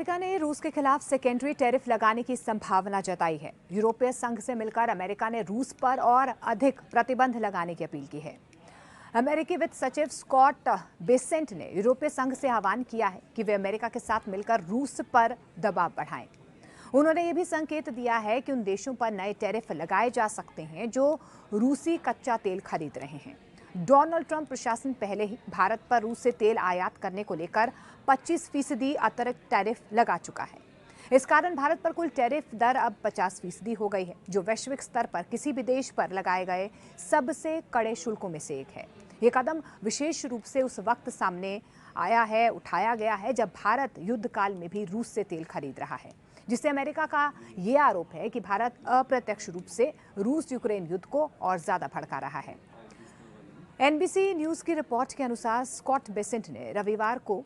America ने रूस के खिलाफ सेकेंडरी टैरिफ लगाने की संभावना जताई है। यूरोपीय संघ से मिलकर अमेरिका ने रूस पर और अधिक प्रतिबंध लगाने की अपील की है। अमेरिकी वित्त सचिव स्कॉट बेसेंट ने यूरोपीय संघ से आह्वान किया है कि वे अमेरिका के साथ मिलकर रूस पर दबाव बढ़ाएं। उन्होंने ये भी संकेत दिया है कि उन देशों पर नए टैरिफ लगाए जा सकते हैं जो रूसी कच्चा तेल खरीद रहे हैं। डोनाल्ड ट्रंप प्रशासन पहले ही भारत पर रूस से तेल आयात करने को लेकर 25% अतिरिक्त टैरिफ लगा चुका है। इस कारण भारत पर कुल टैरिफ दर अब 50% हो गई है, जो वैश्विक स्तर पर किसी भी देश पर लगाए गए सबसे कड़े शुल्कों में से एक है। ये कदम विशेष रूप से उस वक्त सामने उठाया गया है जब भारत युद्ध काल में भी रूस से तेल खरीद रहा है, जिससे अमेरिका का ये आरोप है कि भारत अप्रत्यक्ष रूप से रूस यूक्रेन युद्ध को और ज्यादा भड़का रहा है। एनबीसी न्यूज की रिपोर्ट के अनुसार स्कॉट बेसेंट ने रविवार को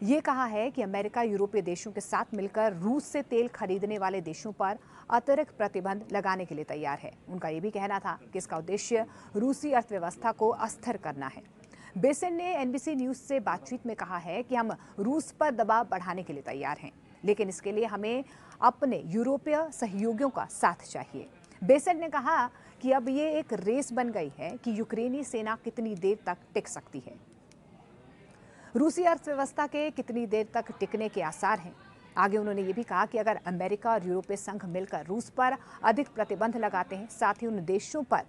ये कहा है कि अमेरिका यूरोपीय देशों के साथ मिलकर रूस से तेल खरीदने वाले देशों पर अतिरिक्त प्रतिबंध लगाने के लिए तैयार है। उनका ये भी कहना था कि इसका उद्देश्य रूसी अर्थव्यवस्था को अस्थिर करना है। बेसेंट ने एनबीसी न्यूज से बातचीत में कहा है कि हम रूस पर दबाव बढ़ाने के लिए तैयार हैं, लेकिन इसके लिए हमें अपने यूरोपीय सहयोगियों का साथ चाहिए। बेसेंट ने कहा कि अब ये एक रेस बन गई है कि यूक्रेनी सेना कितनी देर तक टिक सकती है। रूसी अर्थव्यवस्था के कितनी देर तक टिकने के आसार हैं। आगे उन्होंने ये भी कहा कि अगर अमेरिका और यूरोपीय संघ मिलकर रूस पर अधिक प्रतिबंध लगाते हैं, साथ ही उन देशों पर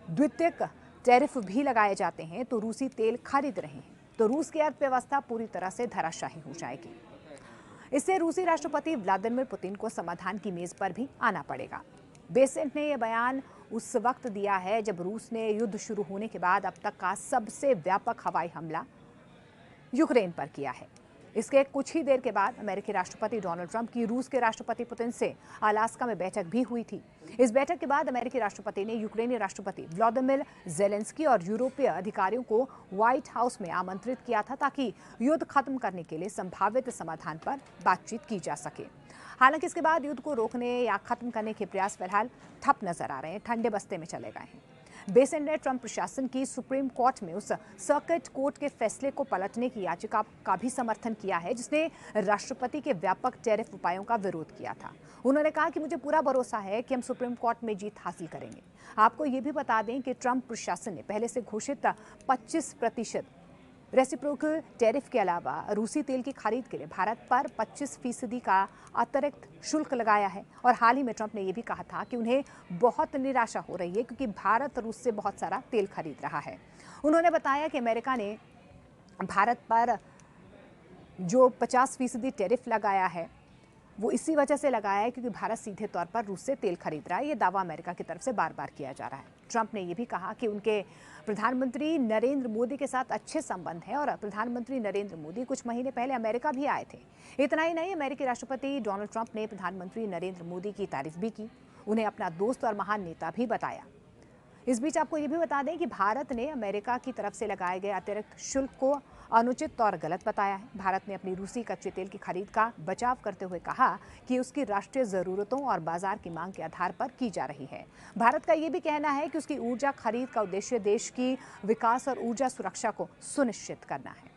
द्वितीयक टैरिफ भी लगाए जाते हैं तो रूसी तेल खरीद रहे हैं, तो रूस की अर्थव्यवस्था पूरी तरह से धराशायी हो जाएगी। इससे रूसी राष्ट्रपति व्लादिमीर पुतिन को समाधान की मेज पर भी आना पड़ेगा। बेसेंट ने यह बयान उस वक्त दिया है जब रूस ने युद्ध शुरू होने के बाद अब तक का सबसे व्यापक हवाई हमला यूक्रेन पर किया है। इसके कुछ ही देर के बाद अमेरिकी राष्ट्रपति डोनाल्ड ट्रंप की रूस के राष्ट्रपति पुतिन से अलास्का में बैठक भी हुई थी। इस बैठक के बाद अमेरिकी राष्ट्रपति ने यूक्रेनी राष्ट्रपति व्लादिमीर ज़ेलेंस्की और यूरोपीय अधिकारियों को व्हाइट हाउस में आमंत्रित किया था ताकि युद्ध खत्म करने के लिए संभावित समाधान पर बातचीत की जा सके। हालांकि इसके बाद युद्ध को रोकने या खत्म करने के प्रयास फिलहाल ठप नजर आ रहे हैं, ठंडे बस्ते में चले गए हैं। बेसेंट ने ट्रंप प्रशासन की सुप्रीम कोर्ट में उस सर्किट कोर्ट के फैसले को पलटने की याचिका का भी समर्थन किया है जिसने राष्ट्रपति के व्यापक टैरिफ उपायों का विरोध किया था। उन्होंने कहा कि मुझे पूरा भरोसा है कि हम सुप्रीम कोर्ट में जीत हासिल करेंगे। आपको ये भी बता दें कि ट्रंप प्रशासन ने पहले से घोषित 25% रेसिप्रोकल टैरिफ के अलावा रूसी तेल की खरीद के लिए भारत पर 25% का अतिरिक्त शुल्क लगाया है। और हाल ही में ट्रंप ने यह भी कहा था कि उन्हें बहुत निराशा हो रही है क्योंकि भारत रूस से बहुत सारा तेल खरीद रहा है। उन्होंने बताया कि अमेरिका ने भारत पर जो 50% टैरिफ लगाया है वो इसी वजह से लगाया है क्योंकि भारत सीधे तौर पर रूस से तेल खरीद रहा है। ये दावा अमेरिका की तरफ से बार बार किया जा रहा है। ट्रंप ने यह भी कहा कि उनके प्रधानमंत्री नरेंद्र मोदी के साथ अच्छे संबंध हैं और प्रधानमंत्री नरेंद्र मोदी कुछ महीने पहले अमेरिका भी आए थे। इतना ही नहीं, अमेरिकी राष्ट्रपति डोनाल्ड ट्रंप ने प्रधानमंत्री नरेंद्र मोदी की तारीफ भी की, उन्हें अपना दोस्त और महान नेता भी बताया। इस बीच आपको ये भी बता दें कि भारत ने अमेरिका की तरफ से लगाए गए अतिरिक्त शुल्क को अनुचित और गलत बताया है। भारत ने अपनी रूसी कच्चे तेल की खरीद का बचाव करते हुए कहा कि उसकी राष्ट्रीय जरूरतों और बाजार की मांग के आधार पर की जा रही है। भारत का ये भी कहना है कि उसकी ऊर्जा खरीद का उद्देश्य देश की विकास और ऊर्जा सुरक्षा को सुनिश्चित करना है।